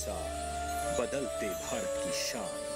साथ बदलते भारत की शान।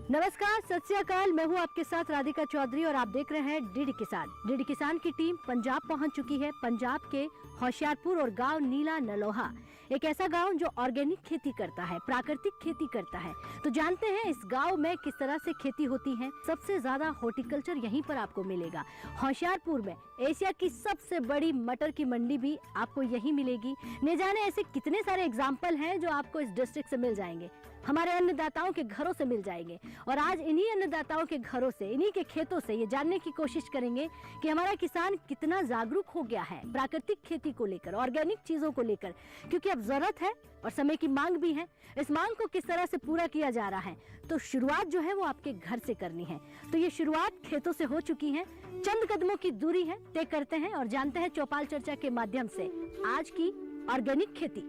नमस्कार, सत श्री अकाल। मैं हूं आपके साथ राधिका चौधरी और आप देख रहे हैं डीडी किसान। डीडी किसान की टीम पंजाब पहुंच चुकी है। पंजाब के होशियारपुर और गांव नीला नलोहा, एक ऐसा गांव जो ऑर्गेनिक खेती करता है, प्राकृतिक खेती करता है। तो जानते हैं इस गांव में किस तरह से खेती होती है। सबसे ज्यादा हॉर्टिकल्चर यहीं पर आपको मिलेगा। होशियारपुर में एशिया की सबसे बड़ी मटर की मंडी भी आपको यहीं मिलेगी। न जाने ऐसे कितने सारे एग्जाम्पल हैं जो आपको इस डिस्ट्रिक्ट से मिल जाएंगे, हमारे अन्नदाताओं के घरों से मिल जाएंगे। और आज इन्हीं अन्नदाताओं के घरों से, इन्हीं के खेतों से ये जानने की कोशिश करेंगे कि हमारा किसान कितना जागरूक हो गया है प्राकृतिक खेती को लेकर, ऑर्गेनिक चीजों को लेकर, क्योंकि अब जरूरत है और समय की मांग भी है। इस मांग को किस तरह से पूरा किया जा रहा है, तो शुरुआत जो है वो आपके घर से करनी है। तो ये शुरुआत खेतों से हो चुकी है, चंद कदमों की दूरी है, तय करते हैं और जानते हैं चौपाल चर्चा के माध्यम से आज की ऑर्गेनिक खेती।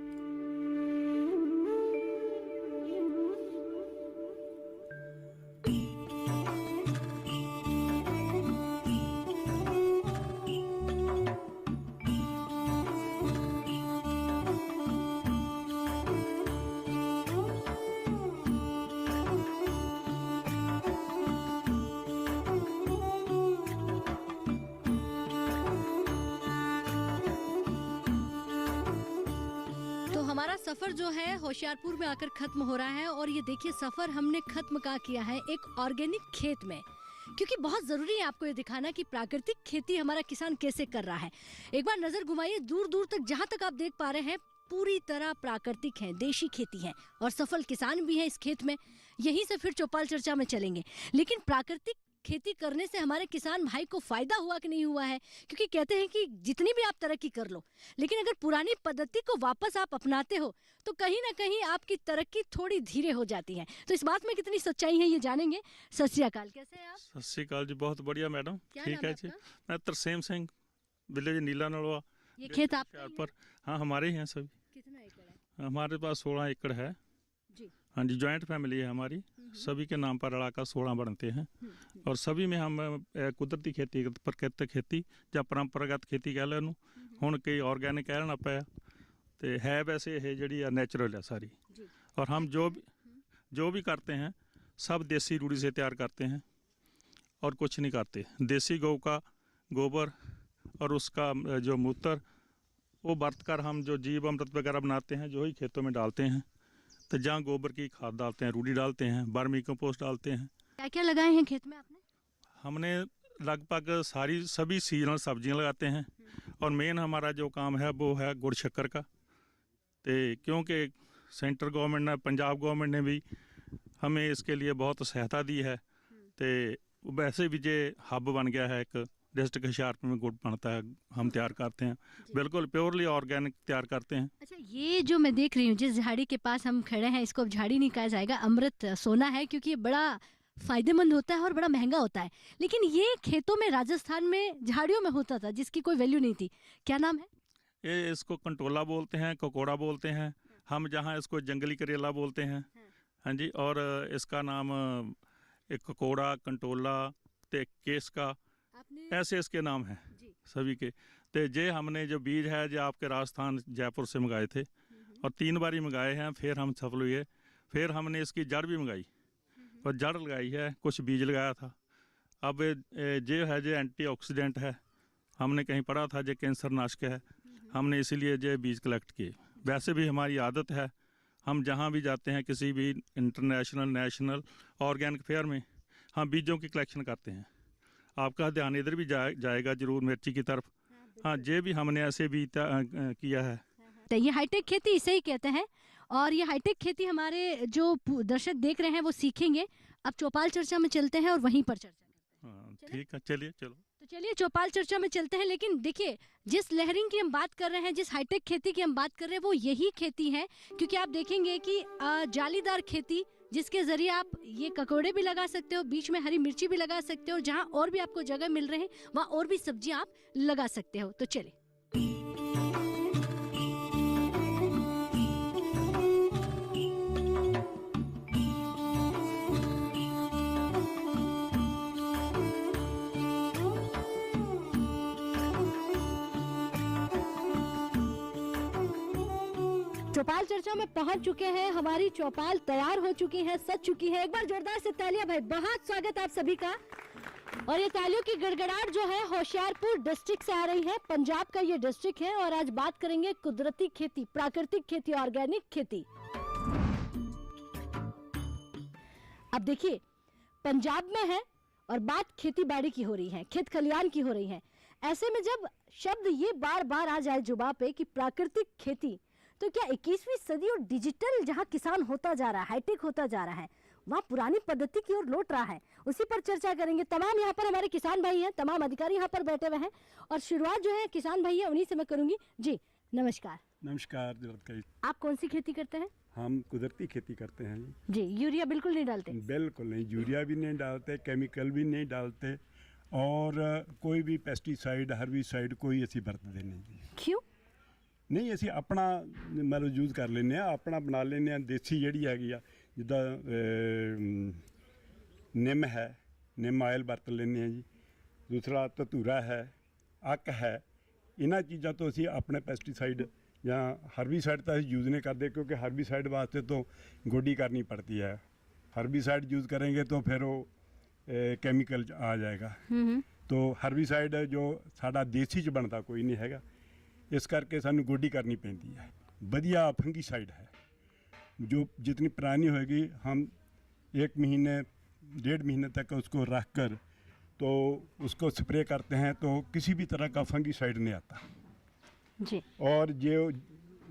हमारा सफर जो है होशियारपुर में आकर खत्म हो रहा है और ये देखिए सफर हमने खत्म कहाँ किया है, एक ऑर्गेनिक खेत में, क्योंकि बहुत जरूरी है आपको ये दिखाना कि प्राकृतिक खेती हमारा किसान कैसे कर रहा है। एक बार नजर घुमाइए दूर दूर तक, जहाँ तक आप देख पा रहे हैं पूरी तरह प्राकृतिक है, देशी खेती है और सफल किसान भी है इस खेत में। यहीं से फिर चौपाल चर्चा में चलेंगे। लेकिन प्राकृतिक खेती करने से हमारे किसान भाई को फायदा हुआ कि नहीं हुआ है, क्योंकि कहते हैं कि जितनी भी आप तरक्की कर लो, लेकिन अगर पुरानी पद्धति को वापस आप अपनाते हो तो कहीं ना कहीं आपकी तरक्की थोड़ी धीरे हो जाती है। तो इस बात में कितनी सच्चाई है ये जानेंगे। सत श्री अकाल, कैसे हैं आप? सत श्री अकाल जी, बहुत बढ़िया मैडम, ठीक है जी। मैं तरसेम सिंह, विलेज नीला नलवा। ये खेत आप पर? हाँ, हमारे ही हैं सभी। कितना एकड़ है? हमारे पास 16 एकड़ है जी। हाँ जी, जॉइंट फैमिली है हमारी, सभी के नाम पर रलाकर 16 बनते हैं। और सभी में हम कुदरती खेती, प्राकृतिक खेती ਜਾਂ परंपरागत खेती कह लो, ਹੁਣ कई ऑर्गेनिक ਕਹਿਣਾ ਪਿਆ तो है। वैसे ये ਜਿਹੜੀ ਆ नेचुरल है सारी। और हम जो भी करते हैं सब देसी रूढ़ी से तैयार करते हैं और कुछ नहीं करते। देसी गौ का गोबर और उसका जो मूत्र वो बरत कर हम जो जीव अमृत वगैरह बनाते हैं, जो ही खेतों में डालते हैं। तो जहाँ गोबर की खाद डालते हैं, रूढ़ी डालते हैं, वर्मी कंपोस्ट डालते हैं। क्या क्या लगाए हैं खेत में आपने? हमने लगभग सभी सीजनल सब्जियां लगाते हैं। और मेन हमारा जो काम है वो है गुड़ शक्कर का। तो क्योंकि सेंट्रल गवर्नमेंट ने, पंजाब गवर्नमेंट ने भी हमें इसके लिए बहुत सहायता दी है। तो वैसे भी ये हब बन गया है, एक डिस्ट्रिक्ट होशियारपुर में गुड़ बनता है, हम तैयार करते हैं, बिल्कुल प्योरली ऑर्गेनिक तैयार करते हैं। अच्छा, ये जो मैं देख रही हूँ, जिस झाड़ी के पास हम खड़े हैं, इसको अब झाड़ी नहीं कहा जाएगा, अमृत सोना है, क्योंकि ये बड़ा फायदेमंद होता है और बड़ा महंगा होता है। लेकिन ये खेतों में राजस्थान में झाड़ियों में होता था जिसकी कोई वैल्यू नहीं थी। क्या नाम है? ये इसको कंटोला बोलते हैं, ककोड़ा बोलते हैं, हम जहाँ इसको जंगली करेला बोलते हैं। हाँ जी। और इसका नाम एक ककोड़ा, कंटोला, ते केस का, ऐसे इसके नाम हैं सभी के। तो ये हमने जो बीज है जो आपके राजस्थान जयपुर से मंगाए थे और 3 बारी मंगाए हैं, फिर हम सफल हुए। फिर हमने इसकी जड़ भी मंगाई और जड़ लगाई है, कुछ बीज लगाया था। अब जो है जो एंटीऑक्सीडेंट है, हमने कहीं पढ़ा था जो कैंसर नाशक है। हमने इसीलिए जो बीज कलेक्ट किए। वैसे भी हमारी आदत है, हम जहाँ भी जाते हैं किसी भी इंटरनेशनल नेशनल ऑर्गेनिक फेयर में हम बीजों की कलेक्शन करते हैं। आपका ध्यान इधर भी जाएगा जरूर मिर्ची की तरफ। हाँ, ये भी हमने ऐसे भी किया है। तो ये हाईटेक खेती इसे ही कहते हैं, और ये हाईटेक खेती हमारे जो दर्शक देख रहे हैं वो सीखेंगे। अब चौपाल चर्चा में चलते हैं और वहीं पर चर्चा करते हैं। हाँ ठीक है, चलिए चलो। तो चलिए चौपाल चर्चा में चलते हैं। लेकिन देखिए, जिस लहरिंग की हम बात कर रहे हैं, जिस हाईटेक खेती की हम बात कर रहे हैं, वो यही खेती है। क्योंकि आप देखेंगे कि जालीदार खेती, जिसके जरिए आप ये ककोड़े भी लगा सकते हो, बीच में हरी मिर्ची भी लगा सकते हो, जहाँ और भी आपको जगह मिल रहे हैं वहाँ और भी सब्जियां आप लगा सकते हो। तो चलिए। चौपाल चर्चा में पहुंच चुके हैं। हमारी चौपाल तैयार हो चुकी है, सज चुकी है। एक बार जोरदार से तालियां भाई, बहुत स्वागत आप सभी का। और ये तालियों की गड़गड़ाहट जो है होशियारपुर डिस्ट्रिक्ट से आ रही है। पंजाब का ये डिस्ट्रिक्ट है और आज बात करेंगे कुदरती खेती, प्राकृतिक खेती, ऑर्गेनिक खेती। अब देखिए, पंजाब में है और बात खेती बाड़ी की हो रही है, खेत खलियान की हो रही है। ऐसे में जब शब्द ये बार बार आ जाए जुबान पे कि प्राकृतिक खेती, तो क्या 21वीं सदी और डिजिटल जहां किसान होता जा रहा है, हाईटेक होता जा रहा है, वहां पुरानी पद्धति की ओर लौट रहा है? उसी पर चर्चा करेंगे। तमाम यहाँ पर हमारे किसान भाई हैं, तमाम अधिकारी यहाँ पर बैठे हुए हैं और शुरुआत जो है किसान भाई है उन्हीं से मैं करूंगी। जी नमस्कार। नमस्कार। आप कौन सी खेती करते हैं? हम कुदरती खेती करते हैं जी। यूरिया बिल्कुल नहीं डालते? बिल्कुल नहीं, यूरिया भी नहीं डालते, केमिकल भी नहीं डालते और कोई भी पेस्टिसाइड हर्बिसाइड कोई ਅਸੀਂ ਵਰਤਦੇ ਨਹੀਂ ਜੀ। क्यों ਨਹੀਂ? ਅਸੀਂ ਆਪਣਾ ਮਤਲਬ ਯੂਜ਼ ਕਰ ਲੈਂਦੇ ਆ, ਆਪਣਾ ਬਣਾ ਲੈਂਦੇ ਆ। ਦੇਸੀ ਜਿਹੜੀ ਹੈਗੀ ਆ, ਜਿੱਦਾਂ ਨਿੰਮ ਹੈ, ਨਿੰਮ ਆਇਲ ਵਰਤ ਲੈਂਦੇ ਆ ਜੀ। ਦੂਸਰਾ ਧਤੂਰਾ ਹੈ, ਅੱਕ ਹੈ। ਇਹਨਾਂ ਚੀਜ਼ਾਂ ਤੋਂ ਅਸੀਂ ਆਪਣੇ ਪੈਸਟੀਸਾइड ਜਾਂ ਹਰਬੀਸਾइड ਤਾਂ ਅਸੀਂ ਯੂਜ਼ नहीं करते, क्योंकि हर्बिसाइड वास्ते तो गोडी करनी पड़ती है। हर्बिसाइड यूज़ करेंगे तो फिर वो केमिकल आ जाएगा। तो हर्बिसाइड जो साडा देसी च बनता कोई नहीं हैगा, इस करके सानू गोडी करनी पैंदी है। बढ़िया फंगीसाइड है जो जितनी पुरानी होएगी, हम 1 महीने 1.5 महीने तक उसको रख कर तो उसको स्प्रे करते हैं, तो किसी भी तरह का फंगीसाइड नहीं आता जी। और जो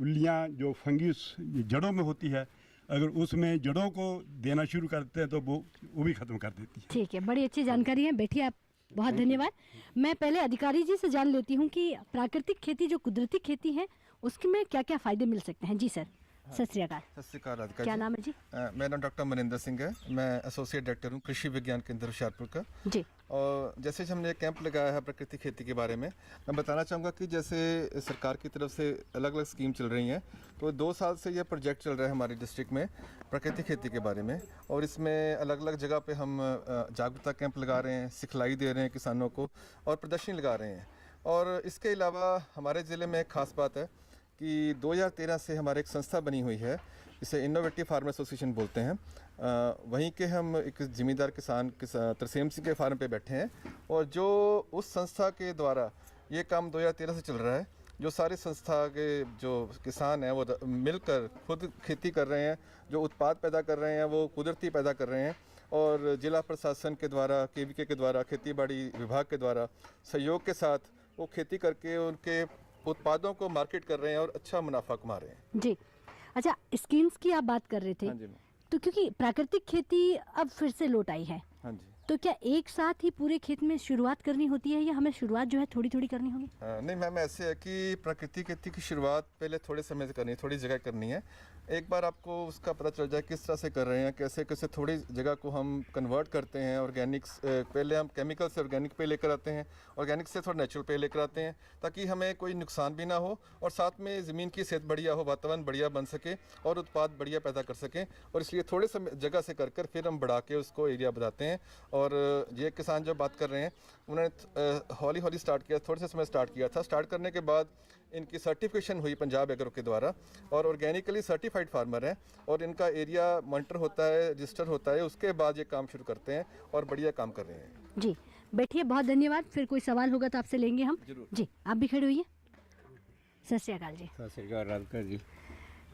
उल्लियाँ जो फंगस जड़ों में होती है, अगर उसमें जड़ों को देना शुरू करते हैं तो वो भी ख़त्म कर देती है। ठीक है, बड़ी अच्छी जानकारी है। बैठिए आप, बहुत धन्यवाद। मैं पहले अधिकारी जी से जान लेती हूँ कि प्राकृतिक खेती जो कुदरती खेती है उसके में क्या क्या फ़ायदे मिल सकते हैं। जी सर। सत श्री अकाल। सत श्री अकाल राधिका क्या जी। नाम है जी? मेरा नाम डॉक्टर मनिंदर सिंह है। मैं एसोसिएट डायरेक्टर हूँ कृषि विज्ञान केंद्र होशियारपुर का जी। और जैसे हमने एक कैंप लगाया है प्राकृतिक खेती के बारे में, मैं बताना चाहूँगा कि जैसे सरकार की तरफ से अलग अलग स्कीम चल रही हैं, तो 2 साल से यह प्रोजेक्ट चल रहा है हमारी डिस्ट्रिक्ट में प्राकृतिक खेती के बारे में। और इसमें अलग अलग जगह पे हम जागरूकता कैंप लगा रहे हैं, सिखलाई दे रहे हैं किसानों को और प्रदर्शनी लगा रहे हैं। और इसके अलावा हमारे ज़िले में एक ख़ास बात है कि 2013 से हमारे एक संस्था बनी हुई है, इसे इनोवेटिव फार्मर एसोसिएशन बोलते हैं। वहीं के हम एक ज़मींदार किसान तरसेम सिंह के फार्म पे बैठे हैं और जो उस संस्था के द्वारा ये काम 2013 से चल रहा है। जो सारे संस्था के जो किसान हैं वो मिलकर खुद खेती कर रहे हैं, जो उत्पाद पैदा कर रहे हैं वो कुदरती पैदा कर रहे हैं। और जिला प्रशासन के द्वारा, KVK के द्वारा, खेती बाड़ी विभाग के द्वारा सहयोग के साथ वो खेती करके उनके उत्पादों को मार्केट कर रहे हैं और अच्छा मुनाफा कमा रहे हैं। जी। अच्छा, स्कीम्स की आप बात कर रहे थे। हाँ जी। तो क्योंकि प्राकृतिक खेती अब फिर से लौट आई है, हाँ जी। तो क्या एक साथ ही पूरे खेत में शुरुआत करनी होती है या हमें शुरुआत जो है थोड़ी थोड़ी करनी होगी? नहीं मैम, ऐसे है कि प्राकृतिक खेती की शुरुआत पहले थोड़े समय से करनी है, थोड़ी जगह करनी है। एक बार आपको उसका पता चल जाए किस तरह से कर रहे हैं, कैसे कैसे थोड़ी जगह को हम कन्वर्ट करते हैं। ऑर्गेनिक्स पहले हम केमिकल से ऑर्गेनिक पे लेकर आते हैं, ऑर्गेनिक से थोड़ा नेचुरल पे लेकर आते हैं, ताकि हमें कोई नुकसान भी ना हो और साथ में ज़मीन की सेहत बढ़िया हो, वातावरण बढ़िया बन सके और उत्पाद बढ़िया पैदा कर सकें। और इसलिए थोड़े समय जगह से कर कर फिर हम बढ़ा के उसको एरिया बताते हैं। और ये किसान जो बात कर रहे हैं उन्होंने हौली हौली स्टार्ट किया, थोड़े से समय स्टार्ट किया था। स्टार्ट करने के बाद इनकी सर्टिफिकेशन हुई पंजाब एग्रो के द्वारा और ऑर्गेनिकली सर्टिफाइड फार्मर हैं और इनका एरिया मॉनिटर होता है, रजिस्टर होता है, उसके बाद ये काम शुरू करते हैं और बढ़िया काम कर रहे हैं। जी बैठिए, बहुत धन्यवाद। फिर कोई सवाल होगा तो आपसे लेंगे हम। जी आप भी खड़े होइए। सत श्री अकाल जी। सत श्री अकाल राधिका जी।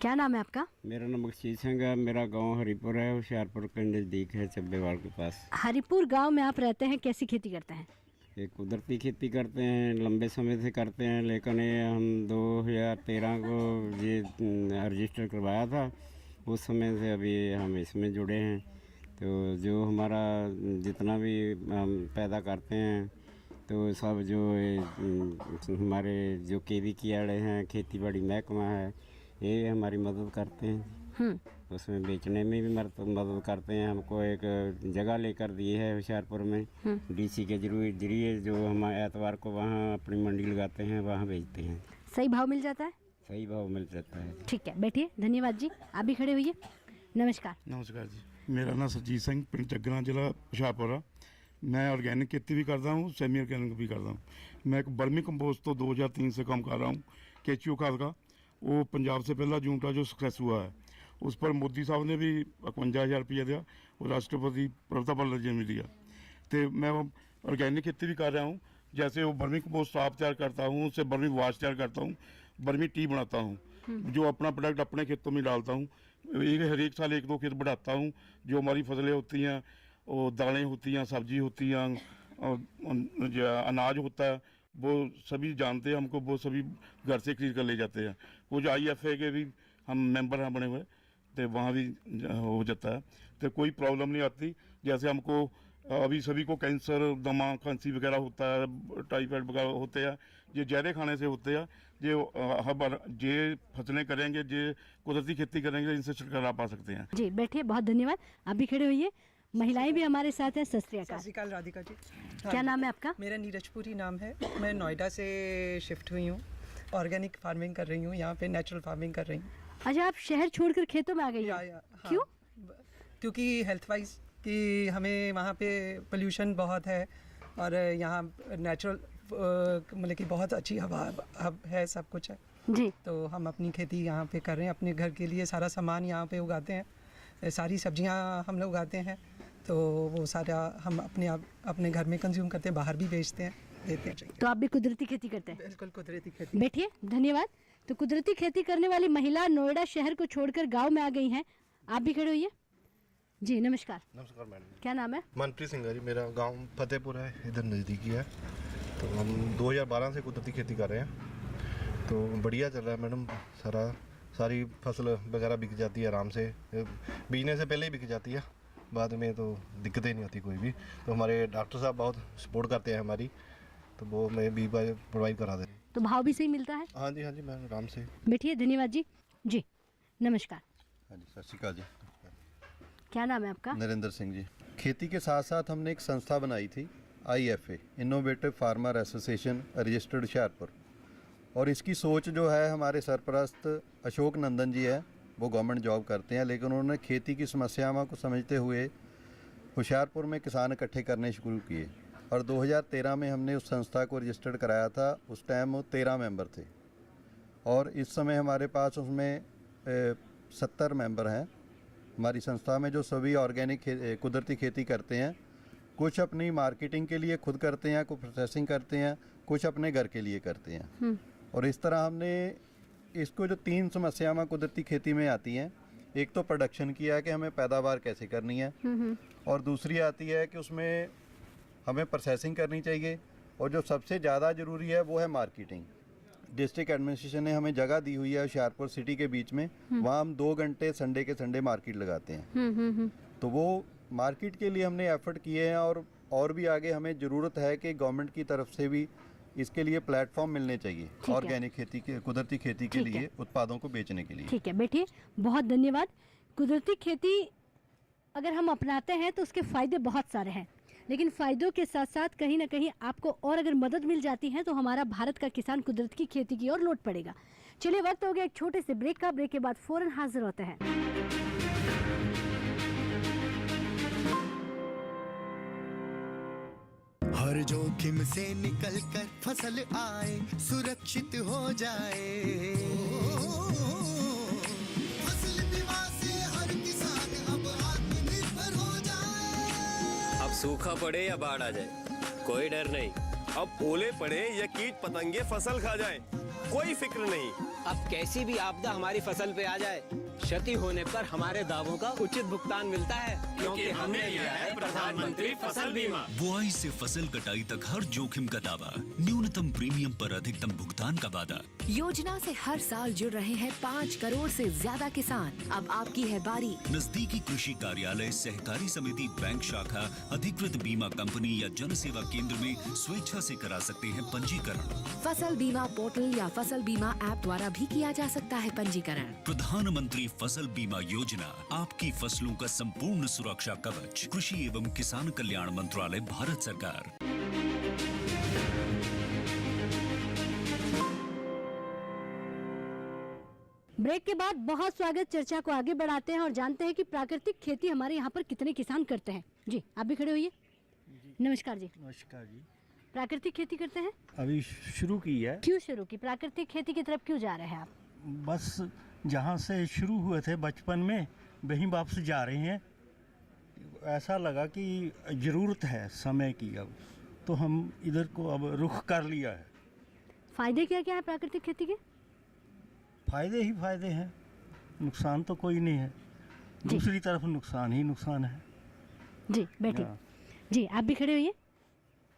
क्या नाम है आपका? मेरा नाम बख्शीश सिंह है। मेरा गांव हरिपुर है, होशियारपुर के नज़दीक है, चब्बेवाल के पास। हरिपुर गांव में आप रहते हैं, कैसी खेती करते हैं? ये कुदरती खेती करते हैं, लंबे समय से करते हैं, लेकिन ये हम 2013 को ये रजिस्टर करवाया था, उस समय से अभी हम इसमें जुड़े हैं। तो जो हमारा जितना भी हम पैदा करते हैं तो सब जो हमारे जो केवी की आड़े हैं, खेती बाड़ी महकमा है, ये हमारी मदद करते हैं। उसमें बेचने में भी मदद करते हैं। हमको एक जगह लेकर दी है होशियारपुर में, डीसी के जरिए, जो हम एतवार को वहाँ अपनी मंडी लगाते हैं, वहाँ बेचते हैं। सही भाव मिल जाता है? सही भाव मिल जाता है। ठीक है, बैठिए। धन्यवाद जी। आप भी खड़े होइए। नमस्कार। नमस्कार जी। मेरा नाम सरजीत सिंह, पिंड जग्गना, जिला होशियारपुर है। मैं ऑर्गेनिक खेती भी करता हूँ, सेमी ऑर्गेनिक भी करता हूँ। मैं एक बर्मी कंपोस्ट तो 2003 से काम कर रहा हूँ, केचू खाद का। वो पंजाब से पहला जूनटा जो सक्सेस हुआ है, उस पर मोदी साहब ने भी 51,000 रुपया दिया और राष्ट्रपति प्रताप जी ने दिया। तो मैं ऑर्गेनिक खेती भी कर रहा हूँ। जैसे वो बर्मी कंपोस्ट आप तैयार करता हूँ, उससे बर्मी वाश तैयार करता हूँ, बर्मी टी बनाता हूँ, जो अपना प्रोडक्ट अपने खेतों में डालता हूँ। हर एक साल 1-2 खेत बढ़ाता हूँ। जो हमारी फसलें होती हैं, वो दालें होती हैं, सब्जी होती हैं, अनाज होता है, वो सभी जानते हैं हमको, वो सभी घर से खरीद कर ले जाते हैं। वो जो IFA के भी हम मेंबर हैं बने हुए, तो वहाँ भी हो जाता है, तो कोई प्रॉब्लम नहीं आती। जैसे हमको अभी सभी को कैंसर, दमा, खांसी वगैरह होता है, टाइफाइड वगैरह होते हैं, ये जहरे खाने से होते हैं। ये फसलें करेंगे, ये कुदरती खेती करेंगे, इनसे छुटकारा पा सकते हैं। जी बैठिए, बहुत धन्यवाद। आप भी खड़े होइए। महिलाएं भी हमारे साथ हैं। सत श्री सत श्री अकाल राधिका जी। क्या नाम है आपका? मेरा नीरजपुरी नाम है। मैं नोएडा से शिफ्ट हुई हूँ, ऑर्गेनिक फार्मिंग कर रही हूँ, यहाँ पे नेचुरल फार्मिंग कर रही हूँ। अच्छा, आप शहर छोड़कर खेतों में आ गई हैं? हाँ, क्यों? क्योंकि हेल्थ वाइज कि हमें वहाँ पे पोल्यूशन बहुत है और यहाँ नेचुरल मतलब कि बहुत अच्छी हवा है, सब कुछ है जी। तो हम अपनी खेती यहाँ पे कर रहे हैं, अपने घर के लिए सारा सामान यहाँ पे उगाते हैं, सारी सब्जियाँ हम लोग उगाते हैं। तो वो सारा हम अपने घर में कंज्यूम करते हैं, बाहर भी बेचते हैं, देते हैं। तो आप भी कुदरती खेती करते हैं? बिल्कुल कुदरती खेती। बैठिए, धन्यवाद। तो कुदरती खेती करने वाली महिला नोएडा शहर को छोड़कर गांव में आ गई हैं। आप भी खड़े होइए। जी नमस्कार। नमस्कार मैडम। क्या नाम है? मनप्रीत सिंह है जी। मेरा गांव फतेहपुर है, इधर नज़दीकी है। तो हम 2012 से कुदरती खेती कर रहे हैं, तो बढ़िया चल रहा है मैडम। सारी फसल वगैरह बिक जाती है आराम से, बीजने से पहले ही बिक जाती है, बाद में तो दिक्कतें नहीं होती कोई भी। तो हमारे डॉक्टर साहब बहुत सपोर्ट करते हैं हमारी, तो वो मैं बी प्रोवाइड करा दें। तो भाव भी सही मिलता है? हाँ जी, हाँ जी, मैं आराम से। बैठिए, धन्यवाद जी। जी नमस्कार। हाँ जी, सत श्री अकाल जी। क्या नाम है आपका? नरेंद्र सिंह जी। खेती के साथ साथ हमने एक संस्था बनाई थी, IFA, innovative farmer association, registered Hoshiarpur. और इसकी सोच जो है, हमारे सरपरस्त अशोक नंदन जी है, वो गवर्नमेंट जॉब करते हैं, लेकिन उन्होंने खेती की समस्याओं को समझते हुए होशियारपुर में किसान इकट्ठे करने शुरू किए और 2013 में हमने उस संस्था को रजिस्टर्ड कराया था। उस टाइम वो 13 मेंबर थे और इस समय हमारे पास उसमें 70 मेंबर हैं हमारी संस्था में, जो सभी ऑर्गेनिक कुदरती खेती करते हैं। कुछ अपनी मार्केटिंग के लिए खुद करते हैं, कुछ प्रोसेसिंग करते हैं, कुछ अपने घर के लिए करते हैं। और इस तरह हमने इसको, जो 3 समस्याएं कुदरती खेती में आती हैं, एक तो प्रोडक्शन की है कि हमें पैदावार कैसे करनी है, और दूसरी आती है कि उसमें हमें प्रोसेसिंग करनी चाहिए, और जो सबसे ज़्यादा ज़रूरी है वो है मार्केटिंग। डिस्ट्रिक्ट एडमिनिस्ट्रेशन ने हमें जगह दी हुई है होशियारपुर सिटी के बीच में, वहाँ हम 2 घंटे संडे के संडे मार्केट लगाते हैं। तो वो मार्केट के लिए हमने एफर्ट किए हैं, और भी आगे हमें ज़रूरत है कि गवर्नमेंट की तरफ से भी इसके लिए प्लेटफॉर्म मिलने चाहिए, ऑर्गेनिक खेती के, कुदरती खेती के लिए, उत्पादों को बेचने के लिए। ठीक है, बैठिए। बहुत धन्यवाद। कुदरती खेती अगर हम अपनाते हैं तो उसके फ़ायदे बहुत सारे हैं, लेकिन फ़ायदों के साथ साथ कहीं ना कहीं आपको और अगर मदद मिल जाती है तो हमारा भारत का किसान कुदरत की खेती की ओर लौट पड़ेगा। चलिए, वक्त हो गया एक छोटे से ब्रेक का। ब्रेक के बाद फौरन हाजिर होते हैं। हर जोखिम से निकल कर फसल आए, सुरक्षित हो जाए। फसल बीमा से हर किसान अब आत्मनिर्भर हो जाए। अब सूखा पड़े या बाढ़ आ जाए, कोई डर नहीं। अब ओले पड़े या कीट पतंगे फसल खा जाए, कोई फिक्र नहीं। अब कैसी भी आपदा हमारी फसल पे आ जाए, क्षति होने पर हमारे दावों का उचित भुगतान मिलता है, क्योंकि हमने लिया है प्रधानमंत्री फसल बीमा। बुआई से फसल कटाई तक हर जोखिम का दावा, न्यूनतम प्रीमियम पर अधिकतम भुगतान का वादा। योजना से हर साल जुड़ रहे हैं 5 करोड़ से ज्यादा किसान। अब आपकी है बारी। नजदीकी कृषि कार्यालय, सहकारी समिति, बैंक शाखा, अधिकृत बीमा कंपनी या जन सेवा केंद्र में स्वेच्छा से करा सकते हैं पंजीकरण। फसल बीमा पोर्टल या फसल बीमा ऐप द्वारा भी किया जा सकता है पंजीकरण। प्रधानमंत्री फसल बीमा योजना, आपकी फसलों का संपूर्ण सुरक्षा कवच। कृषि एवं किसान कल्याण मंत्रालय, भारत सरकार। ब्रेक के बाद बहुत स्वागत। चर्चा को आगे बढ़ाते हैं और जानते हैं कि प्राकृतिक खेती हमारे यहाँ पर कितने किसान करते हैं। जी आप भी खड़े होइए। नमस्कार जी। नमस्कार जी। प्राकृतिक खेती करते हैं? अभी शुरू की है। क्यों शुरू की? प्राकृतिक खेती की तरफ क्यों जा रहे हैं आप? बस जहाँ से शुरू हुए थे बचपन में वहीं वापस जा रहे हैं। ऐसा लगा कि ज़रूरत है समय की, अब तो हम इधर को अब रुख कर लिया है। फायदे क्या क्या है प्राकृतिक खेती के? फायदे ही फायदे हैं, नुकसान तो कोई नहीं है। दूसरी तरफ नुकसान ही नुकसान है। जी बैठिए। जी आप भी खड़े होइए।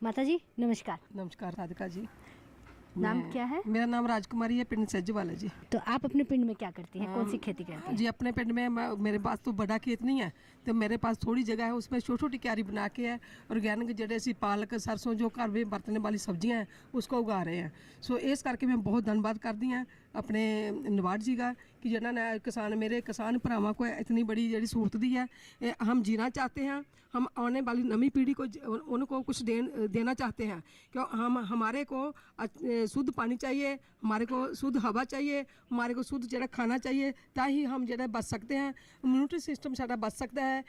माता जी नमस्कार। नमस्कार राधिका जी। नाम क्या है? मेरा नाम राजकुमारी है, पिंड सज्जवाला जी। तो आप अपने पिंड में क्या करती हैं? कौन सी खेती करती हैं? जी अपने पिंड में मेरे पास तो बड़ा खेत नहीं है, तो मेरे पास थोड़ी जगह है, उसमें छोटी छोटी क्यारी बना के है ऑर्गेनिक जेडे सी पालक सरसों जो घर में बरतने वाली सब्जियां हैं उसको उगा रहे हैं। सो इस करके मैं बहुत धन्यवाद करती हैं अपने नवाड जी का कि जिन्होंने किसान मेरे किसान भरावां को इतनी बड़ी जी सहूलत दी है। हम जीना चाहते हैं, हम आने वाली नवी पीढ़ी को उनको कुछ देना चाहते हैं। क्यों हमारे को शुद्ध पानी चाहिए, हमारे को शुद्ध हवा चाहिए, हमारे को शुद्ध जरा खाना चाहिए, ताकि हम जरा बच सकते हैं, इम्यूनिटी सिस्टम साडा बच सकता है,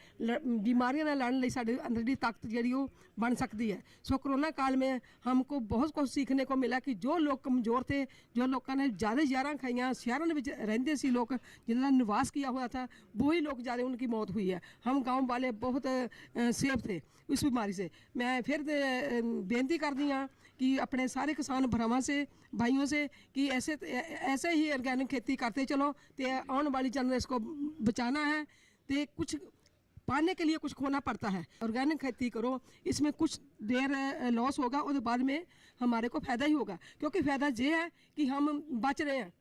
बीमारियां ना लड़न लई साडे अंदर दी ताकत जी वो बन सकती है। सो कोरोना काल में हमको बहुत कुछ सीखने को मिला कि जो लोग कमज़ोर थे, जो लोगों ने ज़्यादा ज़ारा खाइयाँ, शहरों में रहते सी लोग जिन्होंने निवास किया हुआ था, वही लोग ज़्यादा उनकी मौत हुई है। हम गाँव वाले बहुत सेफ थे इस बीमारी से। मैं फिर बेनती करती हाँ कि अपने सारे किसान भरावां से भाइयों से कि ऐसे ही ऑर्गेनिक खेती करते चलो, तो आने वाली जनरेशन को बचाना है, तो कुछ पाने के लिए कुछ खोना पड़ता है। ऑर्गेनिक खेती करो, इसमें कुछ देर लॉस होगा और बाद में हमारे को फ़ायदा ही होगा, क्योंकि फ़ायदा ये है कि हम बच रहे हैं,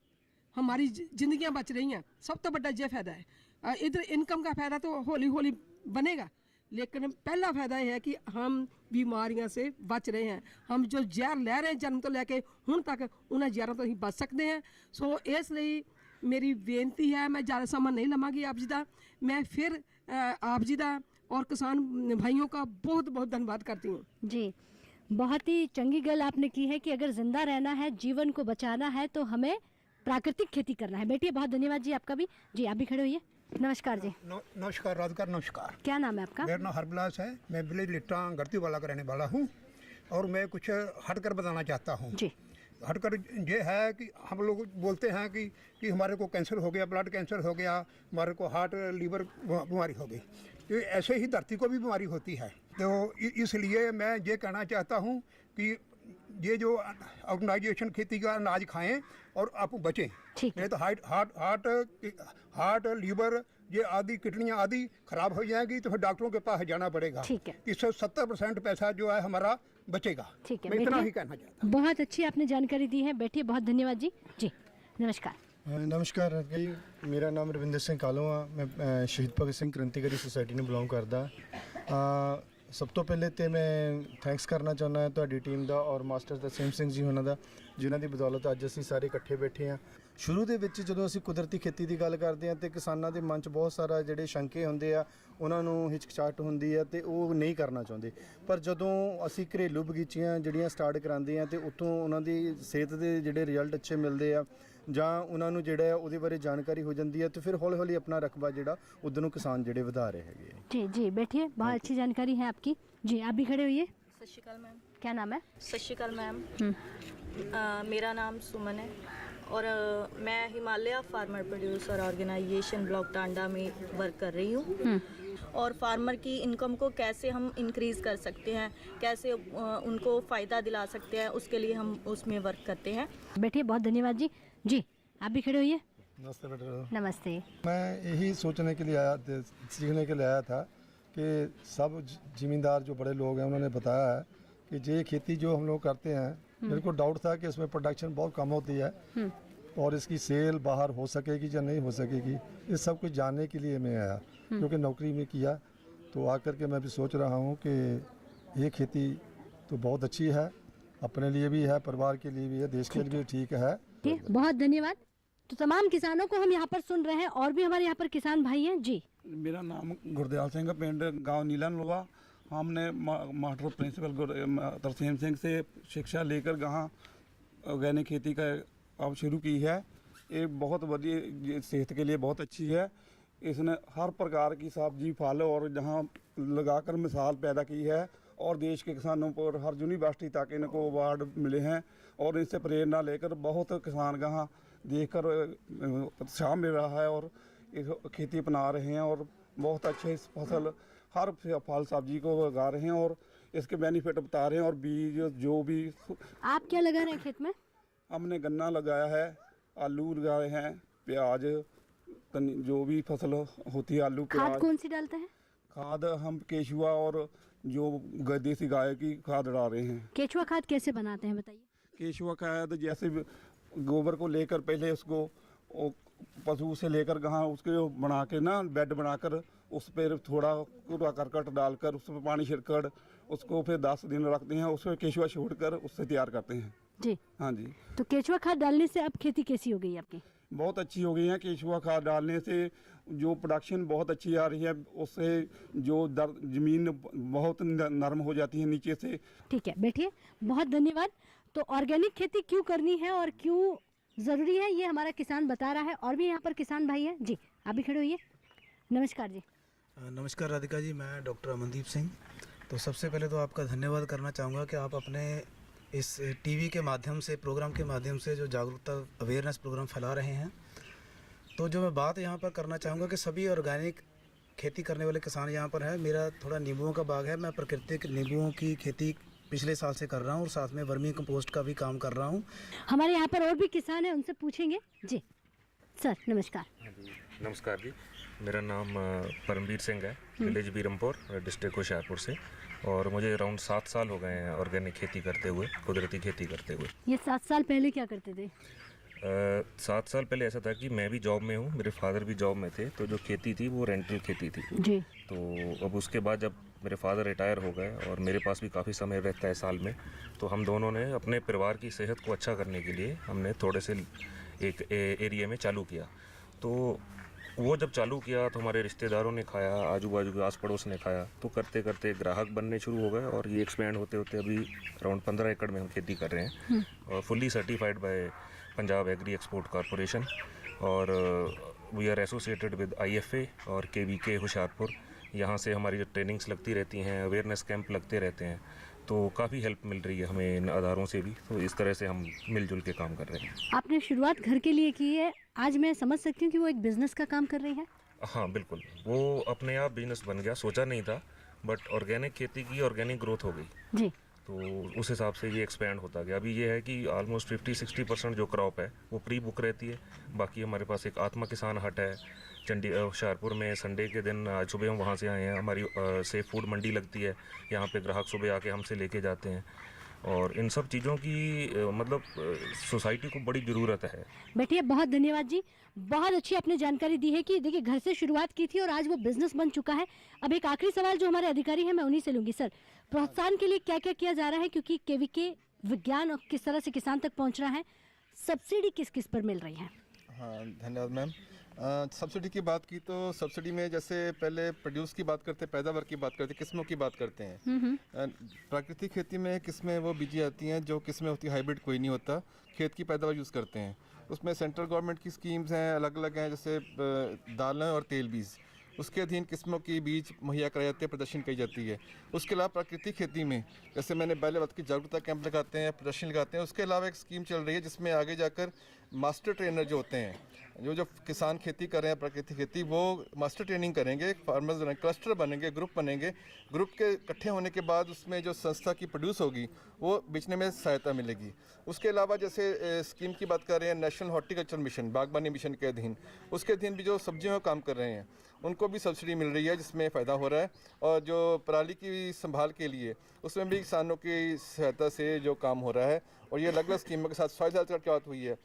हमारी जिंदगियां बच रही हैं। सब तो बड़ा ये फ़ायदा है। इधर इनकम का फ़ायदा तो हौली हौली बनेगा, लेकिन पहला फ़ायदा यह है कि हम बीमारियां से बच रहे हैं। हम जो जहर ले रहे हैं जन्म तो लैके हुण तक, उन्हें जहरों तो ही बच सकते हैं। सो इसलिए मेरी बेनती है, मैं ज़्यादा समा नहीं लवांगी आप जी का। मैं फिर आप जी का और किसान भाइयों का बहुत बहुत धन्यवाद करती हूँ। जी बहुत ही चंगी गल आपने की है कि अगर जिंदा रहना है, जीवन को बचाना है, तो हमें प्राकृतिक खेती करना है। बैठिए, बहुत धन्यवाद जी आपका भी। जी आप भी खड़े होइए। नमस्कार जी। नमस्कार राधिका। नमस्कार। क्या नाम है आपका? मेरा नाम हरबिलास है। मैं विलेज लिट्टा गढ़ती वाला का रहने वाला हूँ और मैं कुछ हटकर बताना चाहता हूँ। जी हटकर ये है कि हम लोग बोलते हैं कि हमारे को कैंसर हो गया, ब्लड कैंसर हो गया, हमारे को हार्ट लीवर बीमारी हो गई। तो ऐसे ही धरती को भी बीमारी होती है। तो इसलिए मैं ये कहना चाहता हूँ कि ये जो ऑर्गेनाइजेशन खेती का अनाज खाएं और आप बचें। नहीं तो हार्ट लीवर ये आदि किडनियाँ आदि खराब हो जाएगी, तो फिर डॉक्टरों के पास जाना पड़ेगा। इससे 70% पैसा जो है हमारा बचेगा। ठीक है, मैं इतना ही कहना चाहता हूँ। बहुत अच्छी आपने जानकारी दी है। बैठिए, बहुत धन्यवाद जी। जी नमस्कार। नमस्कार जी, मेरा नाम रविंदर सिंह कालो आ। मैं शहीद भगत सिंह क्रांतिकारी सोसाइटी ਨੂੰ ਬਿਲੋਂਗ ਕਰਦਾ। ਸਭ ਤੋਂ ਪਹਿਲੇ ਤੇ ਮੈਂ ਥੈਂਕਸ ਕਰਨਾ ਚਾਹੁੰਦਾ ਹਾਂ ਤੁਹਾਡੀ ਟੀਮ ਦਾ ਔਰ ਮਾਸਟਰ ਦਸੀਮ ਸਿੰਘ ਜੀ ਉਹਨਾਂ ਦਾ, ਜਿਨ੍ਹਾਂ ਦੀ ਬਦੌਲਤ ਅੱਜ ਅਸੀਂ ਸਾਰੇ ਇਕੱਠੇ ਬੈਠੇ ਹਾਂ। ਸ਼ੁਰੂ ਦੇ ਵਿੱਚ ਜਦੋਂ ਅਸੀਂ ਕੁਦਰਤੀ ਖੇਤੀ ਦੀ ਗੱਲ ਕਰਦੇ ਹਾਂ ਤੇ ਕਿਸਾਨਾਂ ਦੇ ਮਨ 'ਚ ਬਹੁਤ ਸਾਰਾ ਜਿਹੜੇ ਸ਼ੰਕੇ ਹੁੰਦੇ ਆ, ਉਹਨਾਂ ਨੂੰ ਹਿਚਕਚਾਹਟ ਹੁੰਦੀ ਹੈ ਤੇ ਉਹ ਨਹੀਂ ਕਰਨਾ ਚਾਹੁੰਦੇ। ਪਰ ਜਦੋਂ ਅਸੀਂ ਘਰੇਲੂ ਬਗੀਚੀਆਂ ਜਿਹੜੀਆਂ ਸਟਾਰਟ ਕਰਾਉਂਦੇ ਹਾਂ ਤੇ ਉੱਥੋਂ ਉਹਨਾਂ ਦੀ ਸਿਹਤ ਦੇ ਜਿਹੜੇ ਰਿਜ਼ਲਟ ਅੱਛੇ ਮਿਲਦੇ ਆ ਜਾਂ ਉਹਨਾਂ ਨੂੰ ਜਿਹੜਾ ਹੈ ਉਹਦੇ ਬਾਰੇ ਜਾਣਕਾਰੀ ਹੋ ਜਾਂਦੀ ਹੈ, ਤੇ ਫਿਰ ਹੌਲੀ ਹੌਲੀ ਆਪਣਾ ਰਕਬਾ ਜਿਹੜਾ ਉਧਰ ਨੂੰ ਕਿਸਾਨ ਜਿਹੜੇ ਵਧਾ ਰਹੇ ਹੈਗੇ। जी जी बैठिए, बहुत अच्छी जानकारी है आपकी। जी आप भी खड़े होइए। सत श्री अकाल मैम। क्या नाम है? सत श्री अकाल मैम। मेरा नाम सुमन है और मैं Himalaya farmer producer organisation block Tanda में वर्क कर रही हूँ। और फार्मर की इनकम को कैसे हम इंक्रीज़ कर सकते हैं, कैसे उनको फ़ायदा दिला सकते हैं, उसके लिए हम उसमें वर्क करते हैं। बैठिए, बहुत धन्यवाद जी। जी आप भी खड़े होइए। नमस्ते बेटा। नमस्ते। मैं यही सोचने के लिए आया था, सीखने के लिए आया था कि सब ज़मींदार जो बड़े लोग हैं उन्होंने बताया है कि ये खेती जो हम लोग करते हैं, मेरे को डाउट था कि इसमें प्रोडक्शन बहुत कम होती है और इसकी सेल बाहर हो सकेगी या नहीं हो सकेगी। ये सब कुछ जानने के लिए मैं आया, क्योंकि नौकरी में किया तो आकर के मैं भी सोच रहा हूँ कि ये खेती तो बहुत अच्छी है, अपने लिए भी है, परिवार के लिए भी है, देश के लिए भी ठीक है। बहुत धन्यवाद। तो तमाम किसानों को हम यहाँ पर सुन रहे हैं और भी हमारे यहाँ पर किसान भाई हैं। जी मेरा नाम गुरदयाल सिंह है, पिंड गांव नीला नलवा। हमने मास्टर प्रिंसिपल तरसेम सिंह से शिक्षा लेकर यहाँ ऑर्गेनिक खेती का अब शुरू की है। ये बहुत बढ़िया, सेहत के लिए बहुत अच्छी है। इसने हर प्रकार की सब्जी, फल और जहाँ लगाकर मिसाल पैदा की है और देश के किसानों पर हर यूनिवर्सिटी तक इनको अवार्ड मिले हैं और इससे प्रेरणा लेकर बहुत किसान यहाँ देखकर उत्साह मिल रहा है और इस खेती अपना रहे हैं और बहुत अच्छे इस फसल हर फल सब्जी को उगा रहे हैं और इसके बेनिफिट बता रहे हैं। और बीज जो भी आप क्या लगा रहे हैं खेत में? हमने गन्ना लगाया है, आलू लगाए हैं, प्याज, जो भी फसल होती है, आलू, खाद प्याज। कौन सी डालते हैं? खाद हम केचुआ और जो देसी गाय की खाद डाल रहे हैं। केचुआ खाद कैसे बनाते हैं बताइए? केचुआ खाद जैसे गोबर को लेकर पहले उसको पशु से लेकर कहाँ उसके बना के ना बेड बनाकर उस पर थोड़ा कूड़ा करकट डालकर उस पर पानी छिड़कर उसको फिर 10 दिन रखते हैं, उसमें केचुआ छोड़कर उससे तैयार करते हैं। जी हाँ जी। तो केचुआ खाद डालने से अब खेती कैसी हो गई आपकी? बहुत अच्छी हो गई है। केचुआ खाद डालने से जो प्रोडक्शन बहुत अच्छी आ रही है, उससे जो ज़मीन बहुत नरम हो जाती है नीचे से। ठीक है, बैठिए, बहुत धन्यवाद। तो ऑर्गेनिक खेती क्यों करनी है और क्यों ज़रूरी है, ये हमारा किसान बता रहा है। और भी यहाँ पर किसान भाई हैं। जी आप भी खड़े होइए। नमस्कार जी। नमस्कार राधिका जी, मैं डॉक्टर अमनदीप सिंह। तो सबसे पहले तो आपका धन्यवाद करना चाहूँगा कि आप अपने इस टीवी के माध्यम से, प्रोग्राम के माध्यम से जो जागरूकता अवेयरनेस प्रोग्राम फैला रहे हैं। तो जो मैं बात यहाँ पर करना चाहूँगा कि सभी ऑर्गेनिक खेती करने वाले किसान यहाँ पर हैं। मेरा थोड़ा नींबुओं का बाग है, मैं प्राकृतिक नींबुओं की खेती पिछले साल से कर रहा हूँ और साथ में वर्मी कंपोस्ट का भी काम कर रहा हूँ। हमारे यहाँ पर और भी किसान हैं, उनसे पूछेंगे। जी सर नमस्कार। नमस्कार जी, मेरा नाम परमवीर सिंह है, विलेज बीरमपुर, डिस्ट्रिक्ट होशियारपुर से। और मुझे अराउंड 7 साल हो गए हैं ऑर्गेनिक खेती करते हुए, कुदरती खेती करते हुए। ये 7 साल पहले क्या करते थे? 7 साल पहले ऐसा था कि मैं भी जॉब में हूँ, मेरे फादर भी जॉब में थे, तो जो खेती थी वो रेंटल खेती थी जी। तो अब उसके बाद जब मेरे फादर रिटायर हो गए और मेरे पास भी काफ़ी समय रहता है साल में, तो हम दोनों ने अपने परिवार की सेहत को अच्छा करने के लिए हमने थोड़े से एक एरिया में चालू किया। तो वो जब चालू किया तो हमारे रिश्तेदारों ने खाया, आजू बाजू के आस पड़ोस ने खाया, तो करते करते ग्राहक बनने शुरू हो गए और ये एक्सपेंड होते होते अभी अराउंड 15 एकड़ में हम खेती कर रहे हैं और fully certified by Punjab agri export corporation. और we are associated with IFA और KVK होशियारपुर। यहाँ से हमारी जो ट्रेनिंग्स लगती रहती हैं, अवेयरनेस कैंप लगते रहते हैं, तो काफ़ी हेल्प मिल रही है हमें इन आधारों से भी। तो इस तरह से हम मिलजुल के काम कर रहे हैं। आपने शुरुआत घर के लिए की है, आज मैं समझ सकती हूँ कि वो एक बिजनेस का काम कर रही है। हाँ बिल्कुल, वो अपने आप बिजनेस बन गया, सोचा नहीं था, बट ऑर्गेनिक खेती की ऑर्गेनिक ग्रोथ हो गई जी। तो उस हिसाब से ये एक्सपेंड होता गया। अभी ये है कि ऑलमोस्ट 50-60% जो क्रॉप है वो प्री बुक रहती है। बाकी हमारे पास एक आत्मा किसान हट है होशियारपुर में, संडे के दिन आज सुबह हम वहाँ से आए हैं। हमारी सेफ फूड मंडी लगती है, यहाँ पे ग्राहक सुबह आके हमसे लेके जाते हैं। और इन सब चीज़ों की मतलब सोसाइटी को बड़ी ज़रूरत है। बैठिए, बहुत धन्यवाद जी, बहुत अच्छी आपने जानकारी दी है कि देखिए घर से शुरुआत की थी और आज वो बिजनेस बन चुका है। अब एक आखिरी सवाल जो हमारे अधिकारी हैं मैं उन्हीं से लूँगी। सर, प्रोत्साहन के लिए क्या क्या किया जा रहा है, क्योंकि KVK विज्ञान और किस तरह से किसान तक पहुँच रहा है, सब्सिडी किस किस पर मिल रही है? हाँ धन्यवाद मैम। सब्सिडी की बात की तो सब्सिडी में जैसे पहले प्रोड्यूस की बात करते, पैदावार की बात करते, किस्मों की बात करते हैं। प्राकृतिक खेती में किस्में वो बीजी आती हैं जो किस्में होती है, हाइब्रिड कोई नहीं होता, खेत की पैदावार यूज़ करते हैं। उसमें सेंट्रल गवर्नमेंट की स्कीम्स हैं, अलग अलग हैं, जैसे दालें और तेल बीज, उसके अधीन किस्मों की बीज मुहैया कराए जाते हैं, प्रदर्शन की जाती है। उसके अलावा प्राकृतिक खेती में जैसे मैंने पहले बात की, जागरूकता कैंप लगाते हैं, प्रदर्शन लगाते हैं। उसके अलावा एक स्कीम चल रही है जिसमें आगे जाकर मास्टर ट्रेनर जो होते हैं, जो किसान खेती कर रहे हैं प्राकृतिक खेती, वो मास्टर ट्रेनिंग करेंगे, फार्मर्स बनेंगे, क्लस्टर बनेंगे, ग्रुप बनेंगे। ग्रुप के इकट्ठे होने के बाद उसमें जो संस्था की प्रोड्यूस होगी वो बेचने में सहायता मिलेगी। उसके अलावा जैसे स्कीम की बात कर रहे हैं नेशनल हॉर्टिकल्चर मिशन, बागबानी मिशन के अधीन, उसके अधीन भी जो सब्जियों का काम कर रहे हैं उनको भी सब्सिडी मिल रही है जिसमें फ़ायदा हो रहा है। और जो पराली की संभाल के लिए उसमें भी किसानों की सहायता से जो काम हो रहा है। और ये अलग अलग स्कीमों के साथ सॉइल हेल्थ कार्ड की बात हुई है,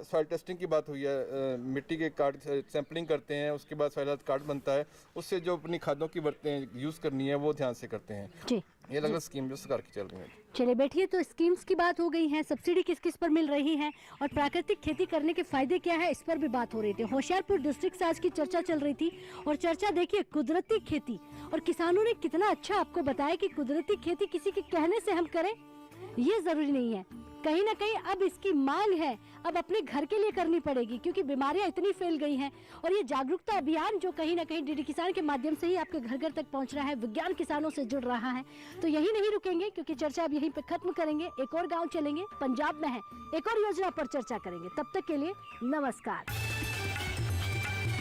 सॉइल टेस्टिंग की बात हुई है, मिट्टी के कार्ड सैंपलिंग करते हैं, उसके बाद सॉइल हेल्थ कार्ड बनता है, उससे जो अपनी खादों की बरतें यूज़ करनी है वो ध्यान से करते हैं। जी, ये अलग अलग स्कीम जो सरकार की चल रही है। चलिए बैठिए, तो स्कीम्स की बात हो गई है, सब्सिडी किस किस पर मिल रही है और प्राकृतिक खेती करने के फायदे क्या है, इस पर भी बात हो रही थी। होशियारपुर डिस्ट्रिक्ट से आज की चर्चा चल रही थी और चर्चा देखिए कुदरती खेती, और किसानों ने कितना अच्छा आपको बताया कि कुदरती खेती किसी के कहने से हम करें ये जरूरी नहीं है, कहीं ना कहीं अब इसकी मांग है, अब अपने घर के लिए करनी पड़ेगी क्योंकि बीमारियां इतनी फैल गई हैं। और ये जागरूकता अभियान जो कहीं ना कहीं डीडी किसान के माध्यम से ही आपके घर घर तक पहुंच रहा है, विज्ञान किसानों से जुड़ रहा है। तो यही नहीं रुकेंगे क्योंकि चर्चा अब यहीं पे खत्म करेंगे, एक और गाँव चलेंगे, पंजाब में है, एक और योजना पर चर्चा करेंगे। तब तक के लिए नमस्कार।